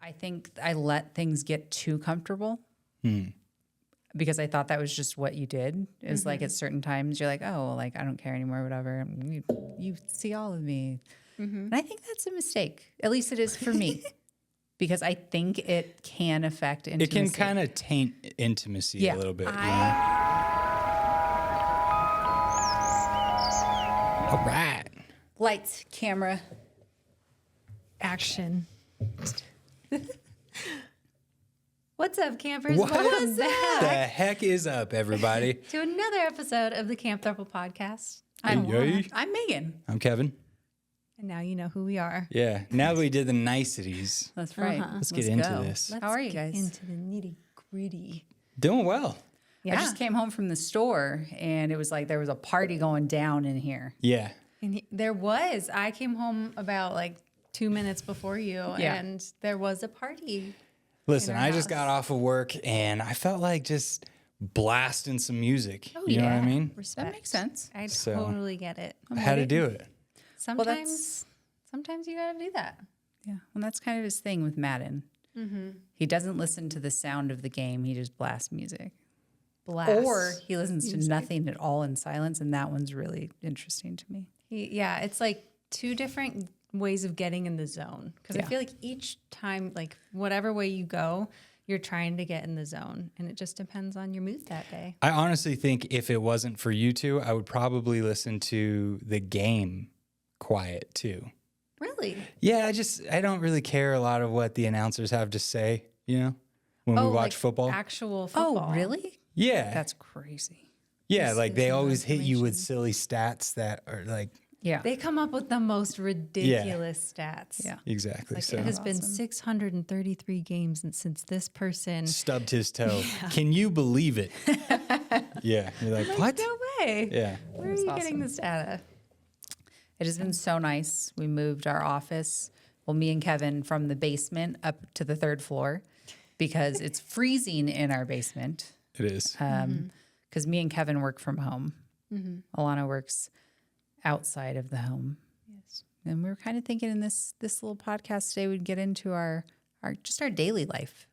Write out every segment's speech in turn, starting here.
I think I let things get too comfortable because I thought that was just what you did. It was like at certain times you're like, oh, well, like I don't care anymore, whatever. You see all of me. And I think that's a mistake. At least it is for me. Because I think it can affect intimacy. It can kind of taint intimacy a little bit. All right. Lights, camera, action. What's up, campers? What Welcome back the heck is up, everybody? to another episode of the Camp Throuple Podcast. I'm Yay. Megan. I'm Kevin. And now you know who we are. Yeah. Now that we did the niceties, That's right. let's get into go. this. How are you get guys? into the nitty gritty. Doing well. Yeah. I just came home from the store and it was like there was a party going down in here. Yeah. And there was. I came home about like 2 minutes before you, and there was a party. Listen, in our I just house. got off of work and I felt like just blasting some music. Oh, you know what I mean? Respect. That makes sense. I So- totally get it. I had to do it. Sometimes you gotta do that. Yeah. Well, that's kind of his thing with Madden. He doesn't listen to the sound of the game. He just blasts music. Blast. Or he listens to nothing at all in silence. And that one's really interesting to me. Yeah, it's like two different ways of getting in the zone. Because I Yeah. feel like each time, like whatever way you go, you're trying to get in the zone. And it just depends on your mood that day. I honestly think if it wasn't for you two, I would probably listen to the game quiet too. Really? Yeah, I don't really care a lot of what the announcers have to say, you know, when we watch like football. Actual football. Oh, really? Yeah. That's crazy. yeah, like they some always hit you with information. silly stats that are like, Yeah. They come up with the most ridiculous stats. Yeah. exactly. Like So it has been 633 games since this person. stubbed his toe. Can you believe it? Yeah. You're like, what? No way. Yeah. Where are you getting this data? It has been so nice. We moved our office, well, me and Kevin, from the basement up to the third floor because it's freezing in our basement. It is. Because me and Kevin work from home. Alana works outside of the home. Yes. And we were kind of thinking in this little podcast today, we'd get into our daily life.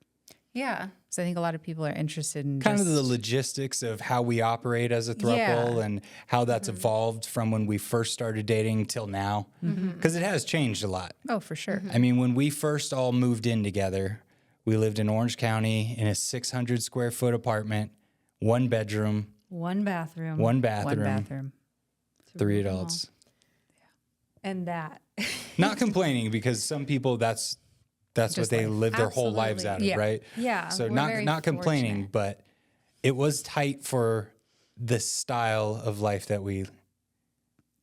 Yeah. So I think a lot of people are interested in Kind of just- the logistics of how we operate as a throuple Yeah. and how that's evolved from when we first started dating till now. Because it has changed a lot. Oh, for sure. I mean, when we first all moved in together, we lived in Orange County in a 600 square foot apartment, one bedroom, One bathroom. one One bathroom, bathroom. 3 adults. And that. Not complaining because some people that's what Just they life. live their whole lives out of, Yeah. right? Yeah, So we're not very complaining, fortunate. but it was tight for the style of life that we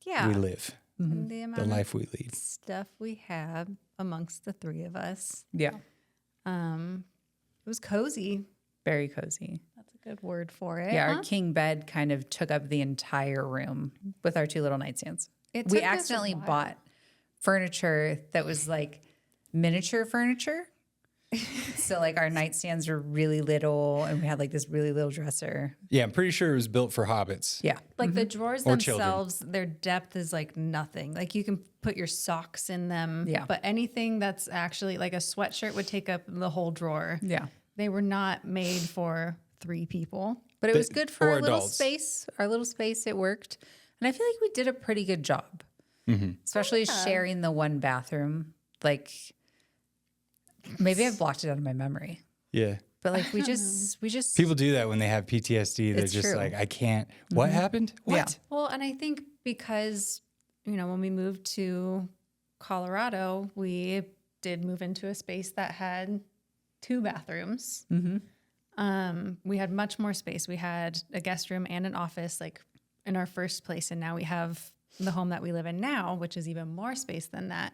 Yeah. live, And the amount the life we lead. of stuff we have amongst the three of us. Yeah. It was cozy. Very cozy. That's a good word for it. Yeah, huh? our king bed kind of took up the entire room with our two little nightstands. It We took us a accidentally while. bought furniture that was like miniature furniture. So like our nightstands were really little and we had like this really little dresser. Yeah, I'm pretty sure it was built for hobbits. Yeah. Like the drawers Or children. themselves, their depth is like nothing. Like you can put your socks in them. Yeah. But anything that's actually like a sweatshirt would take up the whole drawer. Yeah. They were not made for 3 people. But it was good for or our little adults. space. Our little space, it worked. And I feel like we did a pretty good job, especially sharing the one bathroom. Like maybe I've blocked it out of my memory, Yeah. but like we just People do that when they have PTSD. They're It's just true. like, I can't. What happened? What? Yeah. Well, and I think because, when we moved to Colorado, we did move into a space that had 2 bathrooms. We had much more space. We had a guest room and an office like in our first place. And now we have the home that we live in now, which is even more space than that.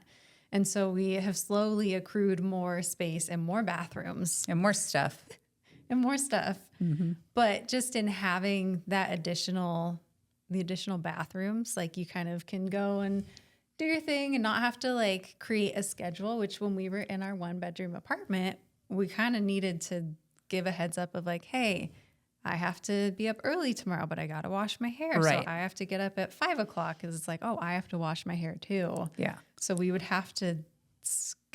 And so we have slowly accrued more space and more bathrooms and more stuff. and more stuff. But just in having that the additional bathrooms, like you kind of can go and do your thing and not have to like create a schedule, which when we were in our 1-bedroom apartment, we kind of needed to give a heads up of like, hey, I have to be up early tomorrow, but I got to wash my hair. Right. So I have to get up at 5 o'clock because it's like, oh, I have to wash my hair too. Yeah. So we would have to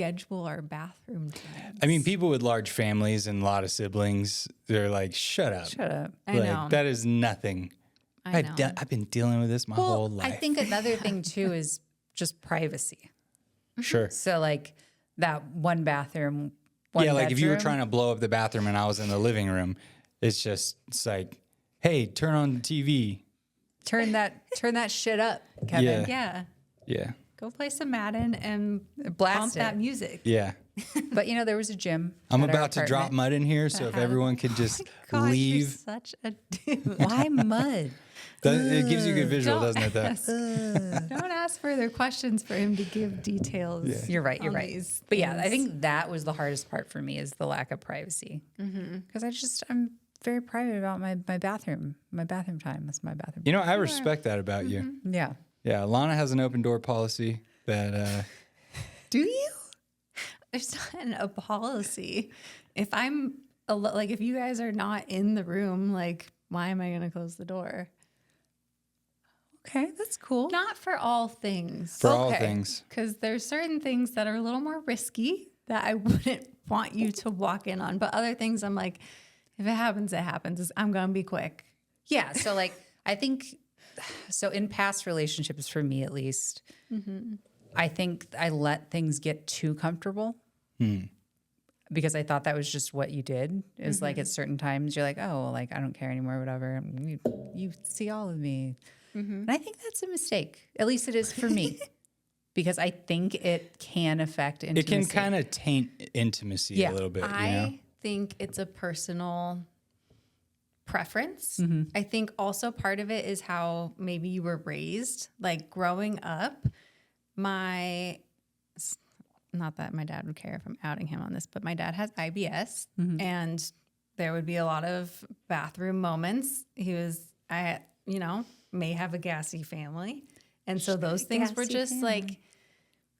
schedule our bathroom times. I mean, people with large families and a lot of siblings, they're like, shut up. Shut up. I Like, know. that is nothing. I know. I've been dealing with this my whole life. I think another thing too is just privacy. Sure. So like that one bathroom, one Yeah, like if you were bedroom. trying to blow up the bathroom and I was in the living room, it's like, hey, turn on the TV. turn that shit up, Kevin. Yeah. Yeah. Go play some Madden and Blast bump that it. music. Yeah. But there was a gym. I'm at our about to drop apartment. mud in here, so if everyone could just Gosh, you're leave. such a dude. Why mud? It gives you a good visual, Don't doesn't it, though? Don't ask further questions for him to give details. You're right. You're on right. these But yeah, I things. think that was the hardest part for me is the lack of privacy. Because I'm very private about my bathroom time. That's my bathroom. You know, I respect that about you. Yeah. Yeah, Alana has an open door policy that Do you? There's not a policy. If I'm like, if you guys are not in the room, like, why am I going to close the door? Okay, that's cool. Not for all things. for all Okay. things. Because there's certain things that are a little more risky that I wouldn't want you to walk in on. But other things, I'm like, if it happens, it happens. I'm going to be quick. Yeah. So I think so in past relationships, for me at least, I think I let things get too comfortable because I thought that was just what you did. Is like at certain times you're like, oh, well, like I don't care anymore, whatever. You see all of me. And I think that's a mistake. At least it is for me. Because I think it can affect intimacy. It can kind of taint intimacy Yeah. a little bit, I think it's a personal preference. I think also part of it is how maybe you were raised. Like growing up, not that my dad would care if I'm outing him on this, but my dad has IBS and there would be a lot of bathroom moments. May have a gassy family. And so those things were gassy just family. like,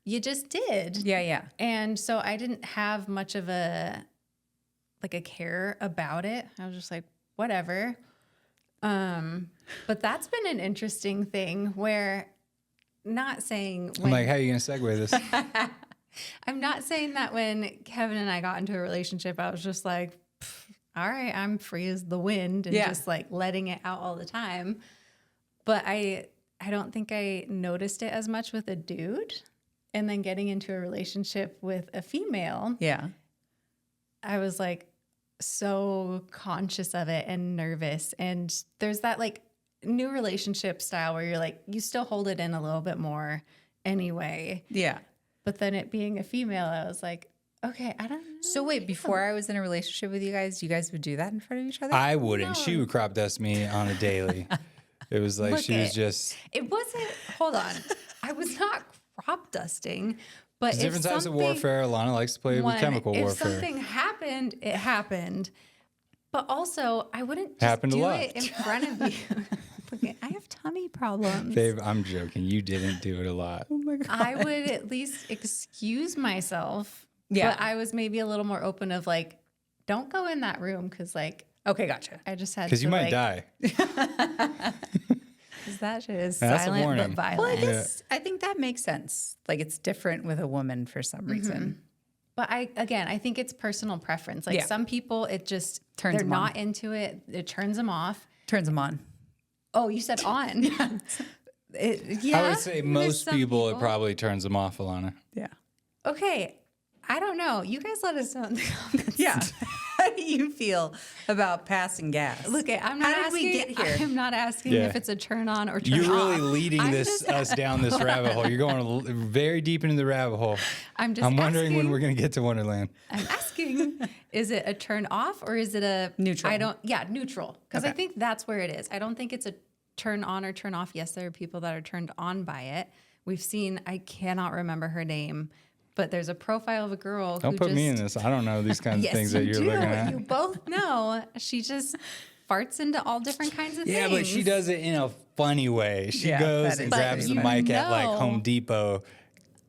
you just did. Yeah. And so I didn't have much of a care about it. I was just like, whatever. But that's been an interesting thing where not saying I'm when like, how are you going to segue this? I'm not saying that when Kevin and I got into a relationship, I was just like, all right, I'm free as the wind and just like letting it out all the time. But I don't think I noticed it as much with a dude. And then getting into a relationship with a female, Yeah. I was like so conscious of it and nervous. And there's that like new relationship style where you're like, you still hold it in a little bit more anyway. Yeah. But then it being a female, I was like, okay, I don't know. So wait, before I was in a relationship with you guys would do that in front of each other? I wouldn't. She would crop dust me on a daily. It was like Look she was it. just It wasn't, hold on. I was not crop dusting, but if different types of something- warfare. Alana likes to play with chemical if warfare. something happened, it happened. But also, I wouldn't just Happened a do lot. it in front of you. Okay, I have tummy problems. Babe, I'm joking. You didn't do it a lot. I would at least excuse myself. Yeah. But I was maybe a little more open of like, don't go in that room because like Okay, gotcha. I just had Because to you might like, die. Because that shit is That's a silent warning. but Well, I violent. guess I think that makes sense. Like it's different with a woman for some reason. But I think it's personal preference. Like Yeah. some people, it just Turns they're them on. not into it. It turns them off. Turns them on. Oh, you said on. I would say there's most some people, it probably turns them off, Alana. Yeah. Okay, I don't know. You guys let us know in the comments. Yeah. How do you feel about passing gas? Look, I'm not How did asking. we get here? I'm not asking Yeah. if it's a turn on or turn You're off. really leading I'm us just- down this rabbit hole. You're going very deep into the rabbit hole. I'm just. I'm wondering when asking- we're going to get to Wonderland. I'm asking, is it a turn off or is it a Neutral. Neutral. Because I Okay. think that's where it is. I don't think it's a turn on or turn off. Yes, there are people that are turned on by it. We've seen, I cannot remember her name, but there's a profile of a girl Don't who put just, me in this. I don't know these kinds of Yes, things that you you're do. looking at. You both know. She just farts into all different kinds of Yeah, things. but she does it in a funny way. She Yeah, goes that and is grabs the funny. mic at like know- Home Depot.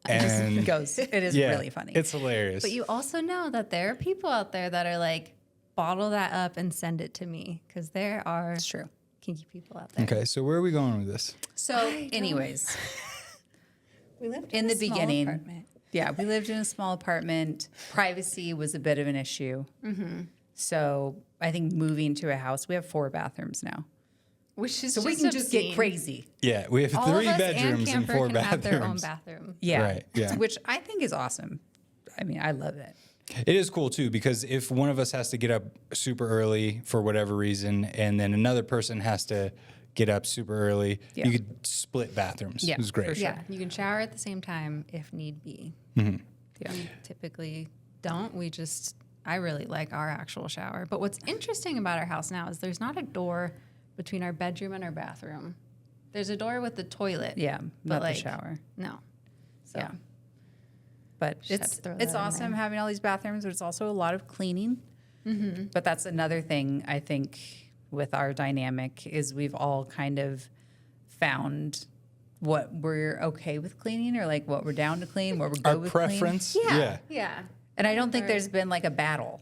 It And goes. It is yeah, really funny. It's hilarious. But you also know that there are people out there that are like, bottle that up and send it to me. Because there are It's true. kinky people out there. Okay, so where are we going with this? So, anyways, We lived in the a small beginning, apartment. Yeah, we lived in a small apartment. Privacy was a bit of an issue. So I think moving to a house, we have 4 bathrooms now. Which is So we can just get crazy. Yeah, we have All 3 of us bedrooms and camper 4 can bathrooms. have their own bathroom. Yeah. Right, yeah. Which I think is awesome. I mean, I love it. It is cool too, because if one of us has to get up super early for whatever reason, and then another person has to get up super early, Yeah. you could split bathrooms. Yeah, It was great. for sure. Yeah, you can shower at the same time if need be. Yeah. We typically don't. I really like our actual shower. But what's interesting about our house now is there's not a door between our bedroom and our bathroom. There's a door with the toilet. Yeah, but not like, the shower. No. So Yeah. But Just have it's to throw that in awesome there. having all these bathrooms, but it's also a lot of cleaning. But that's another thing I think with our dynamic is we've all kind of found what we're okay with cleaning or like what we're down to clean, what we're good Our with preference. clean. yeah. And I don't think there's been like a battle.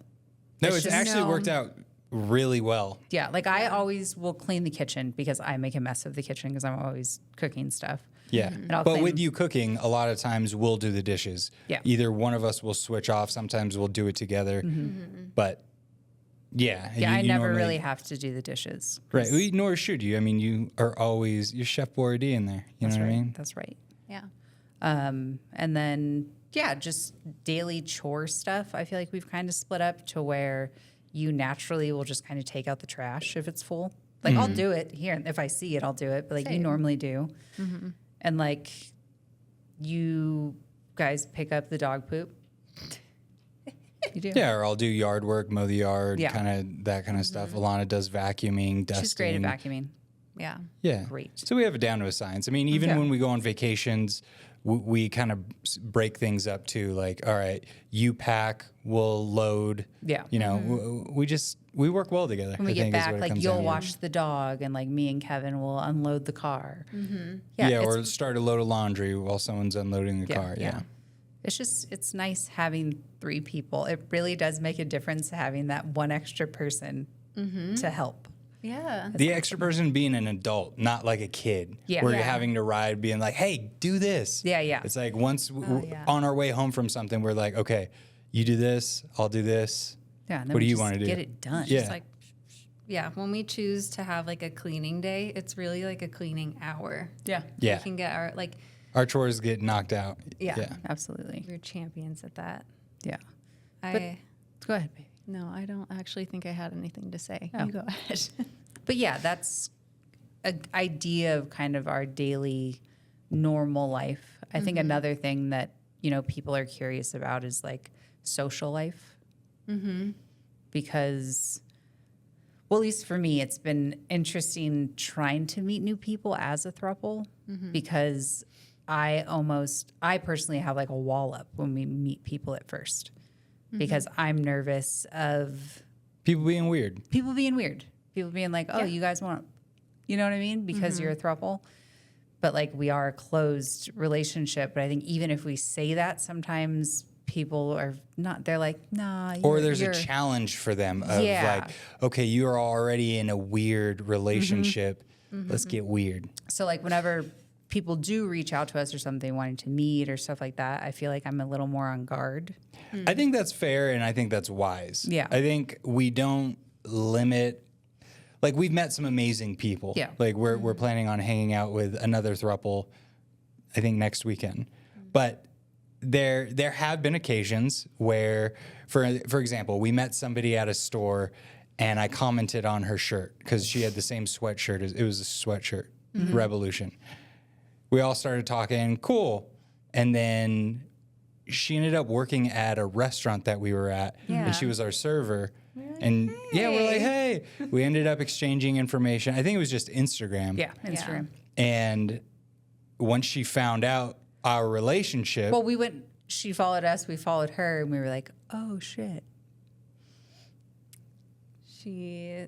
No, It's it's just- actually No. worked out really well. Yeah, like I always will clean the kitchen because I make a mess of the kitchen because I'm always cooking stuff. Yeah. I'll But clean- with you cooking, a lot of times we'll do the dishes. Yeah. Either one of us will switch off. Sometimes we'll do it together. But yeah. Yeah, I you never normally- really have to do the dishes. Right. Nor should you. I mean, you are always, you're Chef Boyardee in there. You That's know right. what I mean? That's right. Yeah. And then, yeah, just daily chore stuff. I feel like we've kind of split up to where you naturally will just kind of take out the trash if it's full. Like, I'll do it here. If I see it, I'll do it. But, like, you Same. normally do. And, like, you guys pick up the dog poop. You do. Yeah, or I'll do yard work, mow the yard, Yeah. kind of that kind of stuff. Alana does vacuuming, dusting. She's great at vacuuming. Yeah. Yeah. Great. So we have it down to a science. I mean, even Yeah. when we go on vacations, we kind of break things up too. Like, all right, you pack, we'll load. Yeah. You know, we work well together. When we I get think is back, what it like, comes you'll down to. wash the dog, and, like, me and Kevin will unload the car. Yeah, it's- or start a load of laundry while someone's unloading the car. Yeah. It's nice having 3 people. It really does make a difference having that one extra person to help. Yeah. The extra person being an adult, not like a kid, Yeah. where Yeah. you're having to ride, being like, "Hey, do this." Yeah, yeah. It's like once yeah. on our way home from something, we're like, "Okay, you do this, I'll do this." Yeah, and then What do we you just wanna do? Get it done. Yeah. It's like, yeah, when we choose to have like a cleaning day, it's really like a cleaning hour. Yeah. Yeah, We can get our, like, our chores get knocked out. Yeah. Absolutely. we're champions at that. Yeah. Go ahead, baby. No, I don't actually think I had anything to say. Oh. You go ahead. But yeah, that's an idea of kind of our daily normal life. I think another thing that, people are curious about is like social life. Because, well, at least for me, it's been interesting trying to meet new people as a throuple because I personally have like a wall up when we meet people at first because I'm nervous of People being weird. people being weird. People being like, oh, Yeah. you guys want, you know what I mean? Because you're a throuple. But like we are a closed relationship. But I think even if we say that, sometimes people are not, they're like, nah. Or there's a you're- challenge for them of Yeah. like, okay, you are already in a weird relationship. Let's get weird. So like whenever people do reach out to us or something wanting to meet or stuff like that, I feel like I'm a little more on guard. I think that's fair and I think that's wise. Yeah. I think we don't limit, like we've met some amazing people. Yeah. Like we're planning on hanging out with another throuple, I think next weekend. But there have been occasions where, for example, we met somebody at a store and I commented on her shirt because she had the same sweatshirt. It was a sweatshirt, Revolution. We all started talking, cool. And then she ended up working at a restaurant that we were at, Yeah. and she was our server. And yeah, we're like, hey. We ended up exchanging information. I think it was just Instagram. Yeah, Instagram. And once she found out our relationship, Well, she followed us, we followed her, and we were like, oh shit. She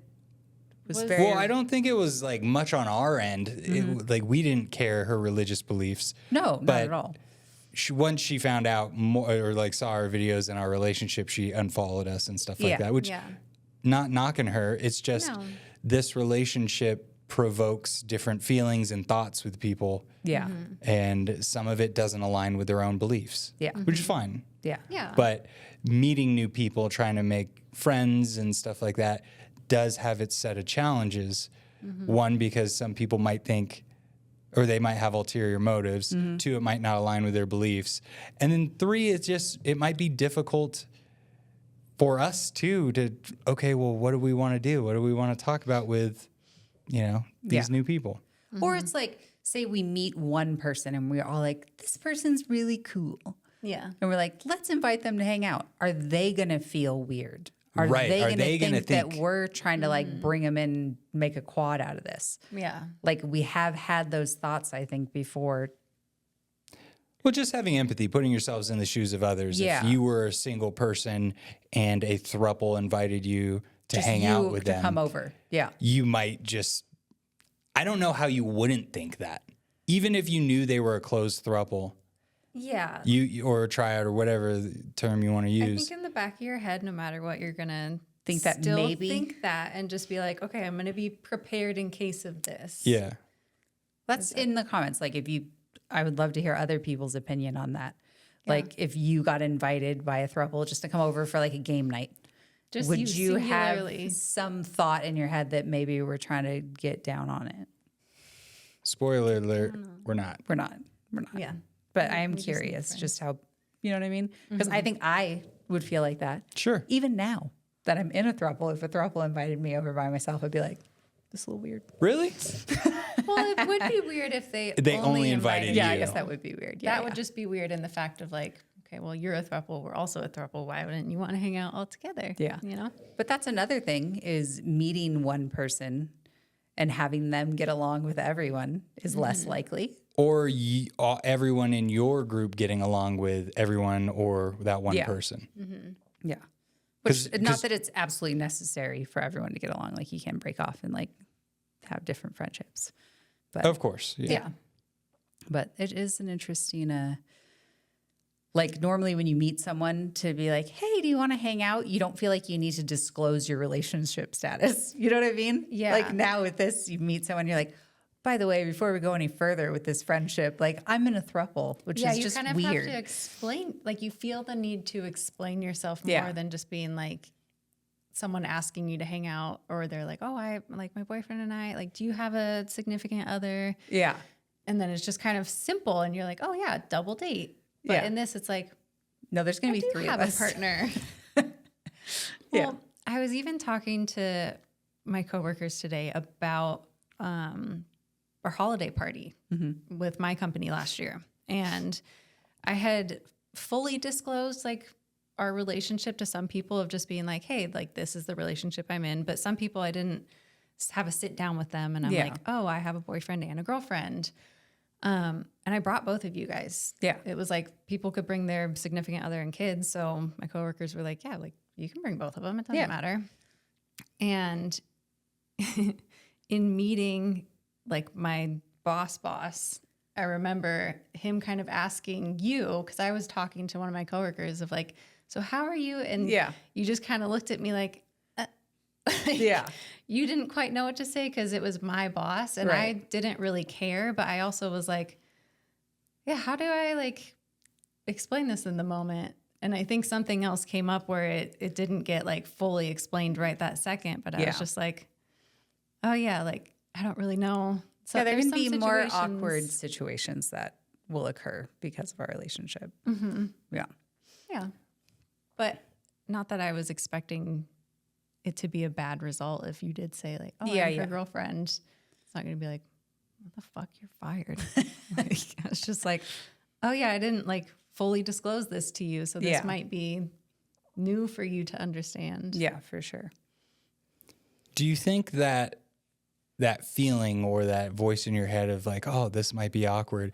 Was very. well, I don't think it was like much on our end. It, like we didn't care her religious beliefs. No, not but at all. Once she found out more, or like saw our videos in our relationship, she unfollowed us and stuff like Yeah. that. Which, Yeah. not knocking her, it's just No. this relationship provokes different feelings and thoughts with people. Yeah. And some of it doesn't align with their own beliefs. Yeah. Which is fine. Yeah. Yeah. But meeting new people, trying to make friends and stuff like that does have its set of challenges. One, because some people might think, or they might have ulterior motives. Two, it might not align with their beliefs. And then three, it might be difficult for us too to, okay, well, what do we want to do? What do we want to talk about with, these new people? Or it's like, say we meet one person and we're all like, this person's really cool. Yeah. And we're like, let's invite them to hang out. Are they going to feel weird? Are Right. they Are going to they gonna think that think- we're trying to like bring them in, make a quad out of this? Yeah. Like we have had those thoughts, I think, before. Well, just having empathy, putting yourselves in the shoes of others. Yeah. If you were a single person and a throuple invited you to Just hang you out with to them, come over. Yeah. you might just, I don't know how you wouldn't think that. Even if you knew they were a closed throuple, Yeah. you or a tryout or whatever the term you want to I use. think in the back of your head, no matter what, you're gonna Think that still maybe? think that and just be like, okay, I'm gonna be prepared in case of this. Yeah. That's in the comments. Like I would love to hear other people's opinion on that. Like if you got invited by a throuple just to come over for like a game night, Just would you have singularly. some thought in your head that maybe we're trying to get down on it? Spoiler alert, we're not. We're not. We're not. Yeah. But I am just need curious just how, you know what I mean? Because I think I would feel like that. Sure. Even now that I'm in a throuple, if a throuple invited me over by myself, I'd be like, this is a little weird. Really? Well, it would be weird if they only invited Yeah, I you. guess that would be weird. Yeah, That would just be weird in the fact of like, okay, well, you're a throuple, we're also a throuple. Why wouldn't you want to hang out all together? Yeah. You know? But that's another thing is meeting one person and having them get along with everyone is less likely. Or everyone in your group getting along with everyone or that one Yeah. person. Yeah. Which 'Cause- not that it's absolutely necessary for everyone to get along. Like you can break off and like have different friendships. But Of course. Yeah. yeah. But it is an interesting like normally when you meet someone to be like, hey, do you want to hang out? You don't feel like you need to disclose your relationship status. You know what I mean? Yeah. Like now with this, you meet someone, you're like, by the way, before we go any further with this friendship, like I'm in a throuple, which is you just kind of weird. have to explain, like you feel the need to explain yourself more Yeah. than just being like someone asking you to hang out, or they're like, oh, I like my boyfriend and I, like, do you have a significant other? Yeah. And then it's just kind of simple. And you're like, oh yeah, double date. But Yeah. in this, it's like, No, there's going I to be do three have of a us. partner. Yeah. Well, I was even talking to my coworkers today about our holiday party with my company last year. And I had fully disclosed like our relationship to some people of just being like, hey, like this is the relationship I'm in. But some people I didn't have a sit down with them and I'm Yeah. like, oh, I have a boyfriend and a girlfriend. And I brought both of you guys. Yeah. It was like people could bring their significant other and kids. So my coworkers were like, yeah, like you can bring both of them. It doesn't Yeah. matter. And in meeting like my boss, I remember him kind of asking you, because I was talking to one of my coworkers of like, so how are you? And Yeah. you just kind of looked at me like, Yeah. you didn't quite know what to say because it was my boss and I Right. didn't really care. But I also was like, yeah, how do I like explain this in the moment? And I think something else came up where it didn't get like fully explained right that second. But I Yeah. was just like, oh yeah, like I don't really know. So Yeah, there there's can be some more situations- awkward situations that will occur because of our relationship. Yeah. Yeah. But not that I was expecting it to be a bad result if you did say like, oh, Yeah, I'm her yeah. girlfriend. It's not going to be like, what the fuck, you're fired. Like, it's just like, oh yeah, I didn't like fully disclose this to you. So this Yeah. might be new for you to understand. Yeah, for sure. Do you think that feeling or that voice in your head of like, oh, this might be awkward,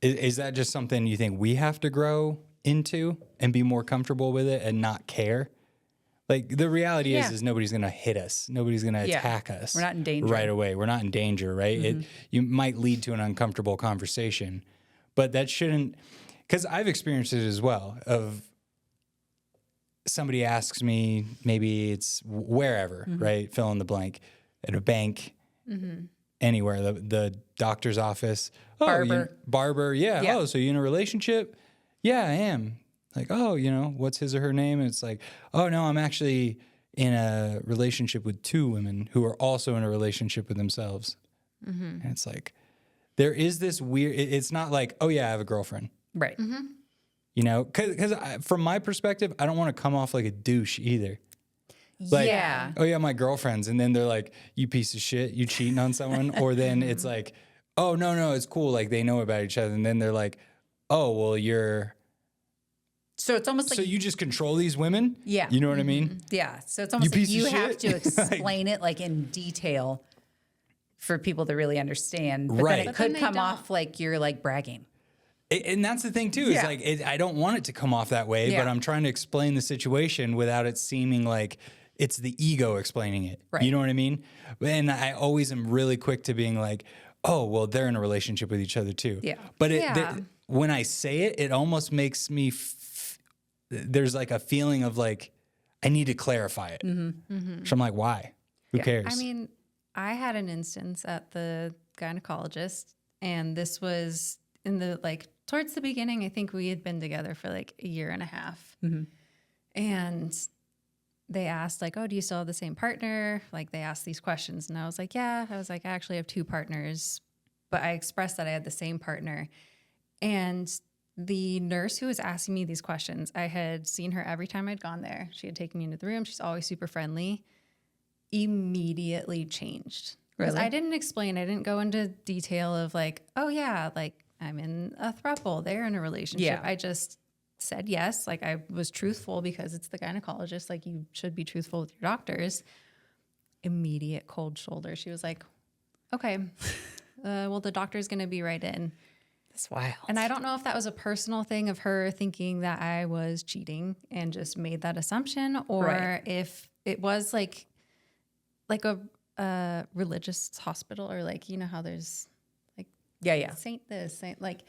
is that just something you think we have to grow into and be more comfortable with it and not care? Like the reality Yeah. is nobody's going to hit us. Nobody's going to Yeah. attack us. We're not in danger. right away. We're not in danger, right? You might lead to an uncomfortable conversation, but that shouldn't, because I've experienced it as well of somebody asks me, maybe it's wherever, right? Fill in the blank, at a bank. anywhere, the doctor's office. Oh, barber. Yeah. Yeah. Oh, so you in a relationship? Yeah, I am. Like, oh, what's his or her name? And it's like, oh no, I'm actually in a relationship with 2 women who are also in a relationship with themselves. And it's like, there is this weird, it's not like, oh yeah, I have a girlfriend. Right. Because from my perspective, I don't want to come off like a douche either. Like, yeah. oh yeah, my girlfriend's. And then they're like, you piece of shit, you cheating on someone. Or then it's like, oh, no, it's cool. Like they know about each other. And then they're like, oh, well, So it's almost like. So you just control these women? Yeah. You know what I mean? Yeah. So it's almost like you have to explain it like in detail for people to really understand. But Right. then it But could then they come don't. off like you're like bragging. And that's the thing too, is Yeah. like, I don't want it to come off that way, but Yeah. I'm trying to explain the situation without it seeming like it's the ego explaining it. Right. You know what I mean? And I always am really quick to being like, oh, well, they're in a relationship with each other too. Yeah. But Yeah. when I say it, it almost makes me, there's like a feeling of like, I need to clarify it. So I'm like, why? Who cares? I mean, I had an instance at the gynecologist, and this was in the towards the beginning. I think we had been together for like a year and a half. And they asked like, oh, do you still have the same partner? Like they asked these questions, and I was like, yeah. I was like, I actually have 2 partners, but I expressed that I had the same partner. And the nurse who was asking me these questions, I had seen her every time I'd gone there. She had taken me into the room. She's always super friendly. Immediately changed. Because Really? I didn't explain. I didn't go into detail of like, oh yeah, like I'm in a throuple. They're in a relationship. Yeah. I just said yes. Like I was truthful because it's the gynecologist. Like you should be truthful with your doctors. Immediate cold shoulder. She was like, okay, well, the doctor's going to be right in. That's wild. And I don't know if that was a personal thing of her thinking that I was cheating and just made that assumption, or Right. if it was like a religious hospital, or like, how there's like Yeah. saint this, saint like,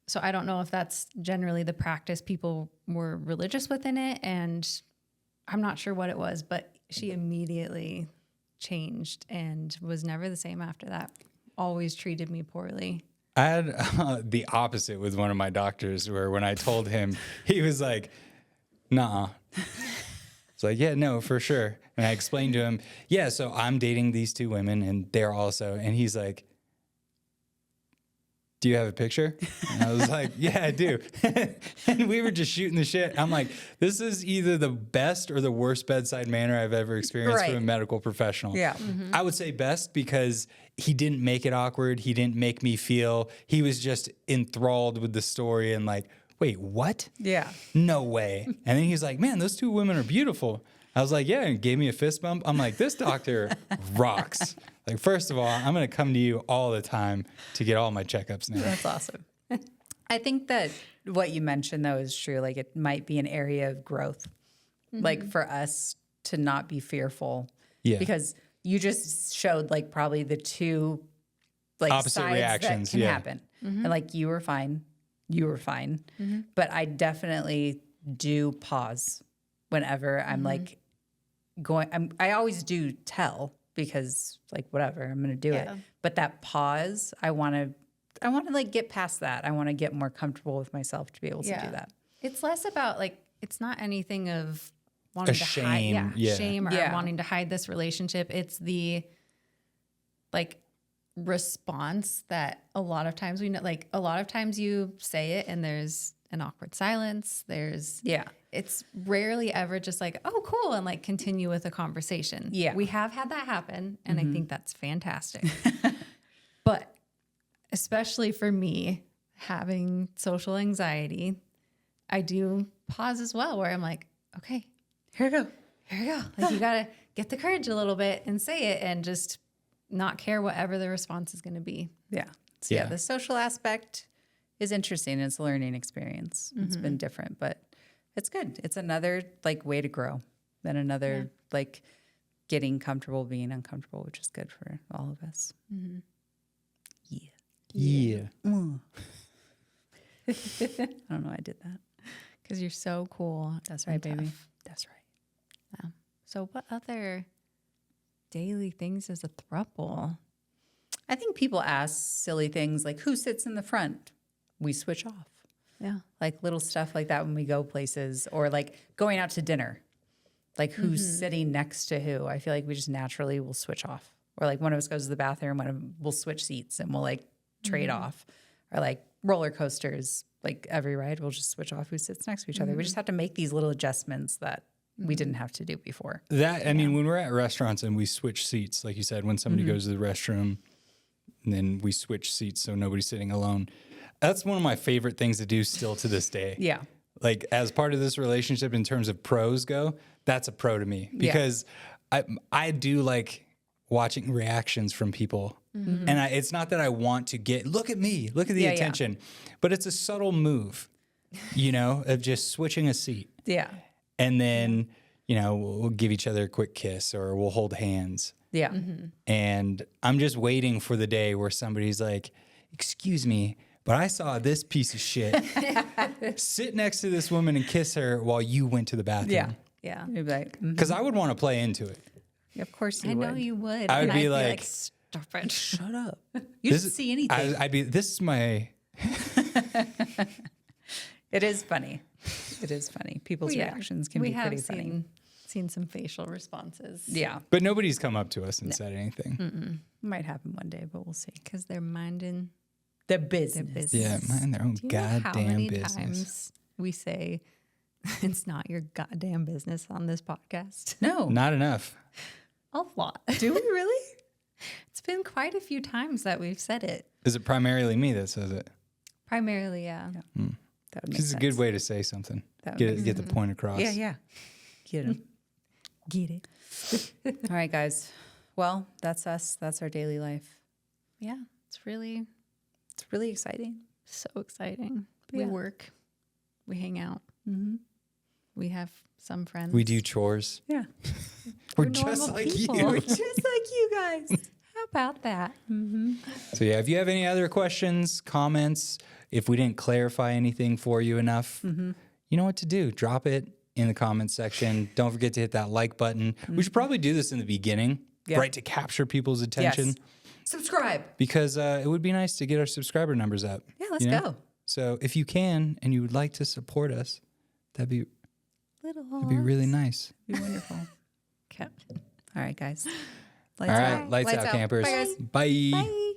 so I don't know if that's generally the practice. People were religious within it, and I'm not sure what it was, but she immediately changed and was never the same after that. Always treated me poorly. I had the opposite with one of my doctors, where when I told him, he was like, nah. It's like, yeah, no, for sure. And I explained to him, yeah, so I'm dating these 2 women and they're also, and he's like, do you have a picture? And I was like, yeah, I do. And we were just shooting the shit. I'm like, this is either the best or the worst bedside manner I've ever experienced from a Right. medical professional. Yeah. I would say best because he didn't make it awkward. He didn't make me feel, he was just enthralled with the story and like, wait, what? Yeah. No way. And then he's like, man, those 2 women are beautiful. I was like, yeah, and gave me a fist bump. I'm like, this doctor rocks. Like, first of all, I'm going to come to you all the time to get all my checkups now. That's awesome. I think that what you mentioned, though, is true. Like, it might be an area of growth, like for us to not be fearful. Yeah. Because you just showed, like, probably the 2, like, Opposite sides reactions, that can yeah. happen. And, like, you were fine. You were fine. But I definitely do pause whenever I'm, like, I always do tell, because like whatever, I'm going to do it. Yeah. But that pause, I want to like get past that. I want to get more comfortable with myself to be able to do that. It's less about like, it's not anything of wanting to shame, hide, yeah. shame or Yeah. wanting to hide this relationship. It's the like response that a lot of times we know, like a lot of times you say it and there's an awkward silence. It's rarely ever just like, oh, cool, and like continue with a conversation. Yeah. We have had that happen, and I think that's fantastic. But especially for me, having social anxiety, I do pause as well, where I'm like, okay, here we go. Like you gotta get the courage a little bit and say it, and just not care whatever the response is going to be. Yeah. So yeah, Yeah. the social aspect is interesting. It's a learning experience. It's been different, but it's good. It's another like way to grow, and another like getting comfortable being uncomfortable, which is good for all of us. Yeah. Yeah. I don't know. I did that. Because you're so cool. That's right, and baby. tough. That's right. So what other daily things is a throuple? I think people ask silly things like who sits in the front? We switch off. Yeah. Like little stuff like that when we go places or like going out to dinner. Like who's sitting next to who. I feel like we just naturally will switch off. Or like one of us goes to the bathroom, we'll switch seats and we'll like trade off. Or like roller coasters, like every ride, we'll just switch off who sits next to each other. We just have to make these little adjustments that we didn't have to do before. I mean, when we're at restaurants and we switch seats, like you said, when somebody goes to the restroom, and then we switch seats so nobody's sitting alone. That's one of my favorite things to do still to this day. Yeah. Like as part of this relationship in terms of pros go, that's a pro to me because I do like watching reactions from people. And it's not that I want to look at me, look at the attention, but it's a subtle move, of just switching a seat. Yeah. And then, we'll give each other a quick kiss or we'll hold hands. Yeah. And I'm just waiting for the day where somebody's like, excuse me, but I saw this piece of shit sit next to this woman and kiss her while you went to the bathroom. Yeah. Yeah. You'd be like, Because I would want to play into it. of course you I would. know you would. I would and be I'd like, stop it. Shut up. You didn't see anything. I'd be, this is my... It is funny. It is funny. People's reactions can be pretty funny. Seen some facial responses. Yeah. But nobody's come up to us and said anything. Might happen one day, but we'll see. Because they're minding The business. their business. Yeah, mind their own Do you know how goddamn many business. times we say it's not your goddamn business on this podcast? No. Not enough. A lot. Do we really? It's been quite a few times that we've said it. Is it primarily me that says it? Primarily, yeah. That would make This is sense. a good way to say something. That would Get the point across. Yeah, yeah. Get him. Get it. All right, guys. Well, that's us. That's our daily life. Yeah, it's really Really exciting. so exciting. We Yeah. work, we hang out, we have some friends. We do chores. Yeah. We're We're just normal like people. you. Just like you guys. How about that? So yeah, if you have any other questions, comments, if we didn't clarify anything for you enough, you know what to do. Drop it in the comments section. Don't forget to hit that like button. We should probably do this in the beginning, Yeah. right, to capture people's attention. Yes. Subscribe. Because it would be nice to get our subscriber numbers up. Yeah, let's you know? go. So if you can and you would like to support us, that'd be Little really nice. Be wonderful. kept. All right, guys. All right, lights out, campers. Bye, guys. Bye. Bye.